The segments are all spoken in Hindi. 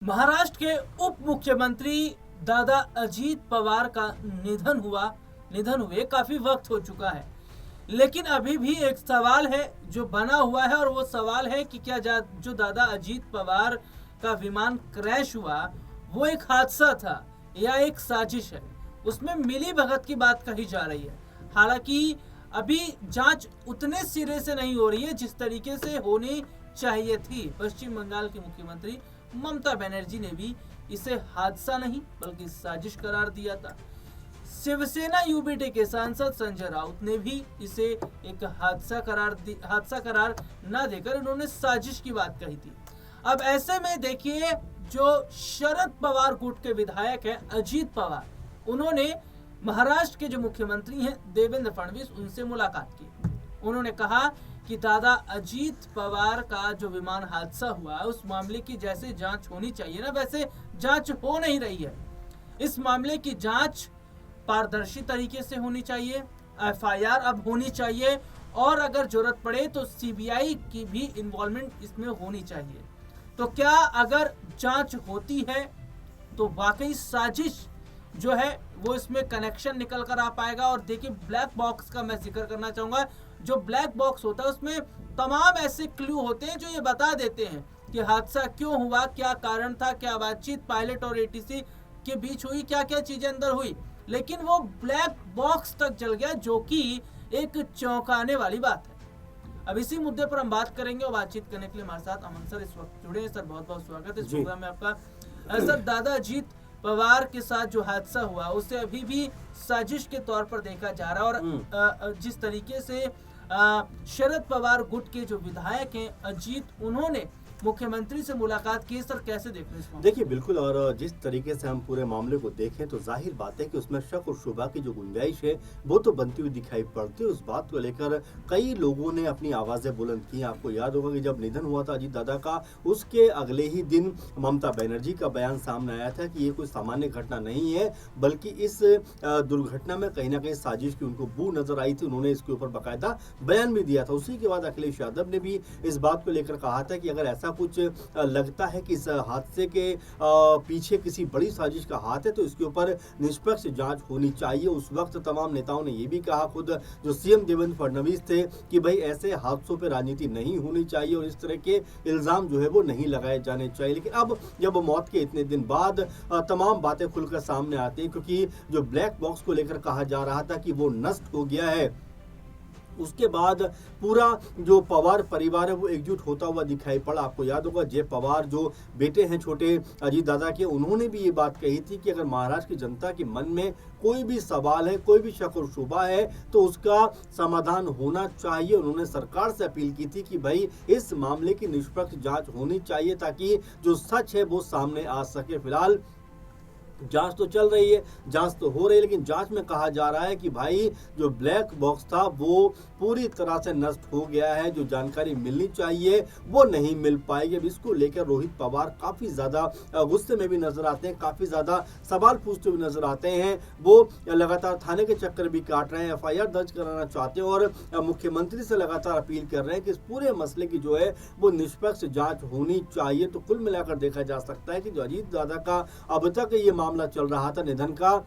महाराष्ट्र के उप मुख्यमंत्री दादा अजीत पवार का निधन हुए काफी वक्त हो चुका है। लेकिन अभी भी एक सवाल है जो बना हुआ है, और वो सवाल है कि क्या जो दादा अजीत पवार का विमान क्रैश हुआ वो एक हादसा था या एक साजिश है। उसमें मिली भगत की बात कही जा रही है। हालांकि अभी जांच उतने सिरे से नहीं हो रही है जिस तरीके से होनी चाहिए थी। पश्चिम बंगाल की मुख्यमंत्री ममता बनर्जी ने भी इसे हादसा नहीं बल्कि साजिश करार दिया था। शिवसेना यूबीटी के सांसद संजय राउत ने भी इसे एक हादसा करार न देकर उन्होंने साजिश की बात कही थी। अब ऐसे में देखिए, जो शरद पवार गुट के विधायक हैं अजीत पवार, उन्होंने महाराष्ट्र के जो मुख्यमंत्री हैं देवेंद्र फडणवीस, उनसे मुलाकात की। उन्होंने कहा कि दादा अजीत पवार का जो विमान हादसा हुआ उस मामले की जैसे जांच होनी चाहिए ना, वैसे जांच हो नहीं रही है। इस मामले की जांच पारदर्शी तरीके से होनी चाहिए, एफआईआर अब होनी चाहिए, और अगर जरूरत पड़े तो सीबीआई की भी इन्वॉल्वमेंट इसमें होनी चाहिए। तो क्या अगर जांच होती है तो वाकई साजिश जो है वो इसमें कनेक्शन निकल कर आ पाएगा। और देखिए, ब्लैक बॉक्स का मैं जिक्र करना चाहूंगा। जो ब्लैक बॉक्स होता है उसमें तमाम ऐसे क्लू होते हैं जो ये बता देते हैं कि हादसा क्यों हुआ, क्या कारण था, क्या बातचीत पायलट और एटीसी के बीच हुई, क्या क्या चीजें अंदर हुई। लेकिन वो ब्लैक बॉक्स तक जल गया, जो कि एक चौंकाने वाली बात है। अब इसी मुद्दे पर हम बात करेंगे, और बातचीत करने के लिए हमारे साथ अमन सर इस वक्त जुड़े हैं। सर, बहुत बहुत स्वागत है इस प्रोग्राम में आपका। सर, दादा अजीत पवार के साथ जो हादसा हुआ उसे अभी भी साजिश के तौर पर देखा जा रहा है, और जिस तरीके से शरद पवार गुट के जो विधायक हैं अजीत, उन्होंने मुख्यमंत्री से मुलाकात की। सर, कैसे देख रहे हैं इसको? देखिए, बिल्कुल, और जिस तरीके से हम पूरे मामले को देखें तो जाहिर बात है कि उसमें शक और शुबा की जो गुंजाइश है वो तो बनती हुई दिखाई पड़ती है। उस बात को लेकर कई लोगों ने अपनी आवाज़ें बुलंद की। आपको याद होगा कि जब निधन हुआ था अजीत दादा का, उसके अगले ही दिन ममता बनर्जी का बयान सामने आया था कि ये कोई सामान्य घटना नहीं है, बल्कि इस दुर्घटना में कहीं ना कहीं साजिश की उनको बू नजर आई थी। उन्होंने इसके ऊपर बाकायदा बयान भी दिया था। उसी के बाद अखिलेश यादव ने भी इस बात को लेकर कहा था कि अगर ऐसा कुछ लगता है कि इस हादसे के पीछे किसी बड़ी साजिश का हाथ है तो इसके ऊपर निष्पक्ष जांच होनी चाहिए। उस वक्त तमाम नेताओं ने यह भी कहा, खुद जो सीएम देवेंद्र फडणवीस थे, कि भाई ऐसे हादसों पर राजनीति नहीं होनी चाहिए और इस तरह के इल्जाम जो है वो नहीं लगाए जाने चाहिए। लेकिन अब जब मौत के इतने दिन बाद तमाम बातें खुलकर सामने आती हैं, क्योंकि जो ब्लैक बॉक्स को लेकर कहा जा रहा था कि वो नष्ट हो गया है, उसके बाद पूरा जो पवार परिवार है वो एकजुट होता हुआ दिखाई पड़ा। आपको याद होगा, जय पवार जो बेटे हैं छोटे अजीत दादा के, उन्होंने भी ये बात कही थी कि अगर महाराष्ट्र की जनता के मन में कोई भी सवाल है, कोई भी शक और शुबा है, तो उसका समाधान होना चाहिए। उन्होंने सरकार से अपील की थी कि भाई इस मामले की निष्पक्ष जांच होनी चाहिए ताकि जो सच है वो सामने आ सके। फिलहाल जांच तो चल रही है, जांच तो हो रही है, लेकिन जांच में कहा जा रहा है कि भाई जो ब्लैक बॉक्स था वो पूरी तरह से नष्ट हो गया है। जो जानकारी मिलनी चाहिए वो नहीं मिल पाएगी। अब इसको लेकर रोहित पवार काफी ज्यादा गुस्से में भी नजर आते हैं, काफी ज्यादा सवाल पूछते हुए नजर आते हैं। वो लगातार थाने के चक्कर भी काट रहे हैं, एफआईआर दर्ज कराना चाहते हैं, और मुख्यमंत्री से लगातार अपील कर रहे हैं कि इस पूरे मसले की जो है वो निष्पक्ष जांच होनी चाहिए। तो कुल मिलाकर देखा जा सकता है कि जो अजीत दादा का अब तक ये मामला चल रहा था निधन का,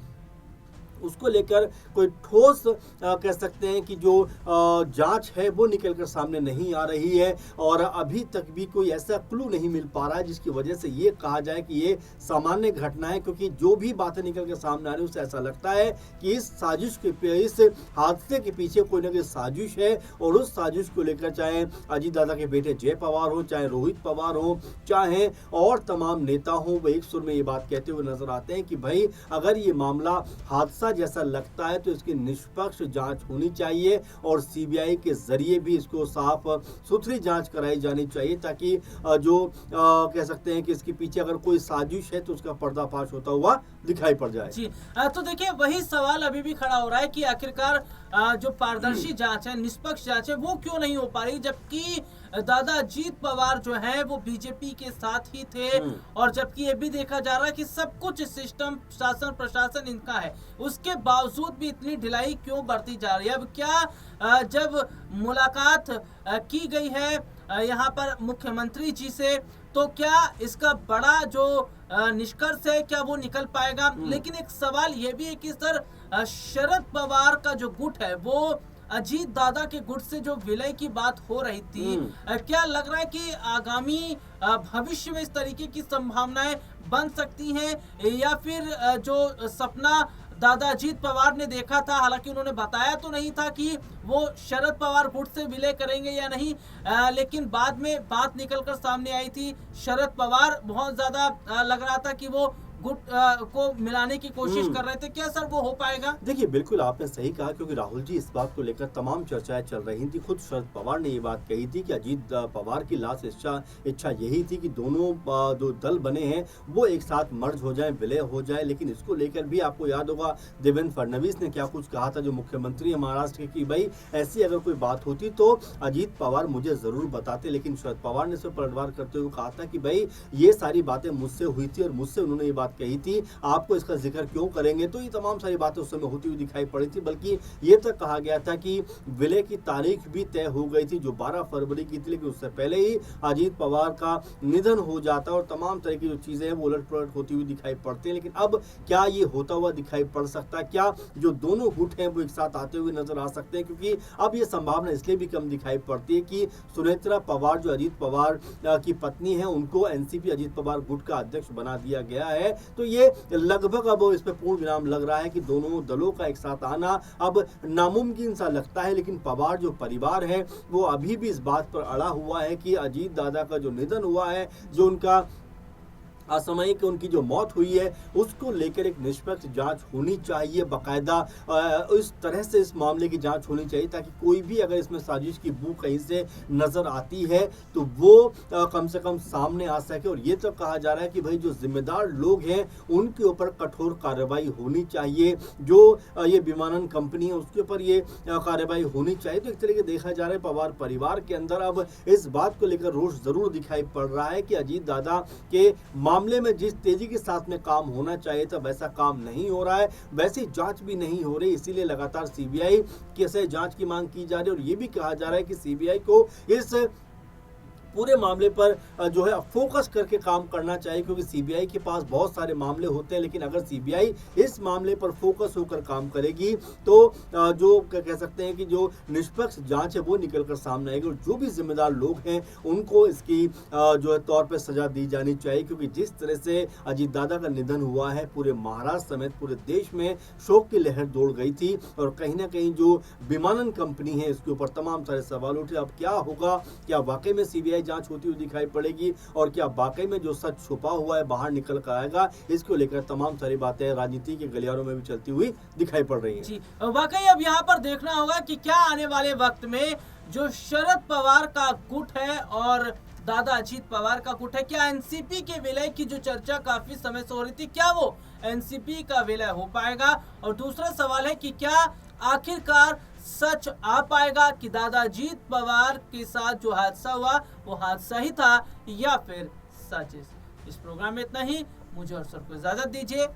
उसको लेकर कोई ठोस कह सकते हैं कि जो जांच है वो निकलकर सामने नहीं आ रही है, और अभी तक भी कोई ऐसा क्लू नहीं मिल पा रहा है जिसकी वजह से ये कहा जाए कि ये सामान्य घटना है। क्योंकि जो भी बातें निकलकर सामने आ रही है उससे ऐसा लगता है कि इस साजिश के इस हादसे के पीछे कोई ना कोई साजिश है, और उस साजिश को लेकर चाहे अजीत दादा के बेटे जय पवार हो, चाहे रोहित पवार हो, चाहे और तमाम नेता हो, वो एक सुर में ये बात कहते हुए नजर आते हैं कि भाई अगर ये मामला हादसा जैसा लगता है तो इसकी निष्पक्ष जांच होनी चाहिए, और सीबीआई के जरिए भी इसको साफ सुथरी जांच कराई जानी चाहिए, ताकि जो कह सकते हैं कि इसके पीछे अगर कोई साजिश है तो उसका पर्दाफाश होता हुआ दिखाई पड़ जाए। जी, तो देखिए, वही सवाल अभी भी खड़ा हो रहा है कि आखिरकार जो पारदर्शी जांच है, निष्पक्ष जांच है, वो क्यों नहीं हो पा रही, जबकि दादा अजीत पवार जो है वो बीजेपी के साथ ही थे, और जबकि ये भी देखा जा रहा है कि सब कुछ सिस्टम, शासन, प्रशासन इनका है, उसके बावजूद भी इतनी ढिलाई क्यों बरती जा रही है। अब क्या जब मुलाकात की गई है यहाँ पर मुख्यमंत्री जी से, तो क्या इसका बड़ा जो निष्कर्ष है क्या वो निकल पाएगा। लेकिन एक सवाल ये भी है कि सर शरद पवार का जो गुट है वो अजीत दादा के गुट से जो विलय की बात हो रही थी, क्या लग रहा है कि आगामी भविष्य में इस तरीके की संभावनाएं बन सकती हैं, या फिर जो सपना दादा अजीत पवार ने देखा था, हालांकि उन्होंने बताया तो नहीं था कि वो शरद पवार गुट से विलय करेंगे या नहीं, लेकिन बाद में बात निकलकर सामने आई थी। शरद पवार बहुत ज्यादा लग रहा था कि वो गुट को मिलाने की कोशिश कर रहे थे। क्या सर वो हो पाएगा? देखिए बिल्कुल आपने सही कहा, क्योंकि राहुल जी इस बात को लेकर तमाम चर्चाएं चल रही थी। खुद शरद पवार ने ये बात कही थी कि अजीत पवार की लास्ट इच्छा यही थी कि दोनों जो दल बने हैं वो एक साथ मर्ज हो जाएं, विलय हो जाए। लेकिन इसको लेकर भी आपको याद होगा देवेंद्र फडणवीस ने क्या कुछ कहा था, जो मुख्यमंत्री है महाराष्ट्र के, कि भाई ऐसी अगर कोई बात होती तो अजीत पवार मुझे जरूर बताते। लेकिन शरद पवार ने इस पर पलटवार करते हुए कहा था कि भाई ये सारी बातें मुझसे हुई थी और मुझसे उन्होंने ये बात कही थी, आपको इसका जिक्र क्यों करेंगे। तो ये तमाम सारी बातें उस समय होती हुई दिखाई पड़ी थी। बल्कि ये तक कहा गया था कि विलय की तारीख भी तय हो गई थी जो 12 फरवरी की थी, लेकिन उससे पहले ही अजीत पवार का निधन हो जाता और तमाम तरह की जो चीजें हैं वो उलट पलट होती हुई दिखाई पड़ती है। लेकिन अब क्या ये होता हुआ दिखाई पड़ सकता है? क्या जो दोनों गुट हैं वो एक साथ आते हुए नजर आ सकते हैं? क्योंकि अब ये संभावना इसलिए भी कम दिखाई पड़ती है कि सुनेत्रा पवार जो अजीत पवार की पत्नी है, उनको एनसीपी अजीत पवार गुट का अध्यक्ष बना दिया गया है। तो ये लगभग अब इस पे पूर्ण विराम लग रहा है कि दोनों दलों का एक साथ आना अब नामुमकिन सा लगता है। लेकिन पवार जो परिवार है वो अभी भी इस बात पर अड़ा हुआ है कि अजीत दादा का जो निधन हुआ है, जो उनका असामयिक उनकी जो मौत हुई है, उसको लेकर एक निष्पक्ष जांच होनी चाहिए। बाकायदा इस तरह से इस मामले की जांच होनी चाहिए ताकि कोई भी अगर इसमें साजिश की बू कहीं से नजर आती है तो वो कम से कम सामने आ सके। और ये तो कहा जा रहा है कि भाई जो जिम्मेदार लोग हैं उनके ऊपर कठोर कार्रवाई होनी चाहिए। जो ये विमानन कंपनी है उसके ऊपर ये कार्रवाई होनी चाहिए। तो एक तरीके देखा जा रहा है पवार परिवार के अंदर अब इस बात को लेकर रोष जरूर दिखाई पड़ रहा है कि अजीत दादा के मामले में जिस तेजी के साथ में काम होना चाहिए था वैसा काम नहीं हो रहा है, वैसी जांच भी नहीं हो रही। इसीलिए लगातार सीबीआई से जांच की मांग की जा रही है। और ये भी कहा जा रहा है कि सीबीआई को इस पूरे मामले पर जो है फोकस करके काम करना चाहिए, क्योंकि सीबीआई के पास बहुत सारे मामले होते हैं। लेकिन अगर सीबीआई इस मामले पर फोकस होकर काम करेगी तो जो कह सकते हैं कि जो निष्पक्ष जांच है वो निकलकर सामने आएगी और जो भी जिम्मेदार लोग हैं उनको इसकी जो है तौर पर सजा दी जानी चाहिए। क्योंकि जिस तरह से अजीत दादा का निधन हुआ है, पूरे महाराष्ट्र समेत पूरे देश में शोक की लहर दौड़ गई थी। और कहीं ना कहीं जो विमानन कंपनी है इसके ऊपर तमाम सारे सवाल उठे। अब क्या होगा, क्या वाकई में सीबीआई जांच होती हुई दिखाई पड़ेगी और क्या वाकई में जो सच छुपा हुआ है बाहर निकल कर आएगा, इसको लेकर तमाम सारी बातें राजनीति के गलियारों में भी चलती हुई दिखाई पड़ रही हैं। जी, वाकई अब यहाँ पर देखना होगा कि क्या आने वाले वक्त में जो शरद पवार का गुट है और दादा अजीत पवार का गुट है, क्या एनसीपी के विलय की जो चर्चा काफी समय से हो रही थी, क्या वो एनसीपी का विलय हो पाएगा? और दूसरा सवाल है कि क्या आखिरकार सच आ पाएगा कि दादा अजीत पवार के साथ जो हादसा हुआ वो हादसा ही था या फिर साजिश? इस प्रोग्राम में इतना ही। मुझे और सर को इजाजत दीजिए।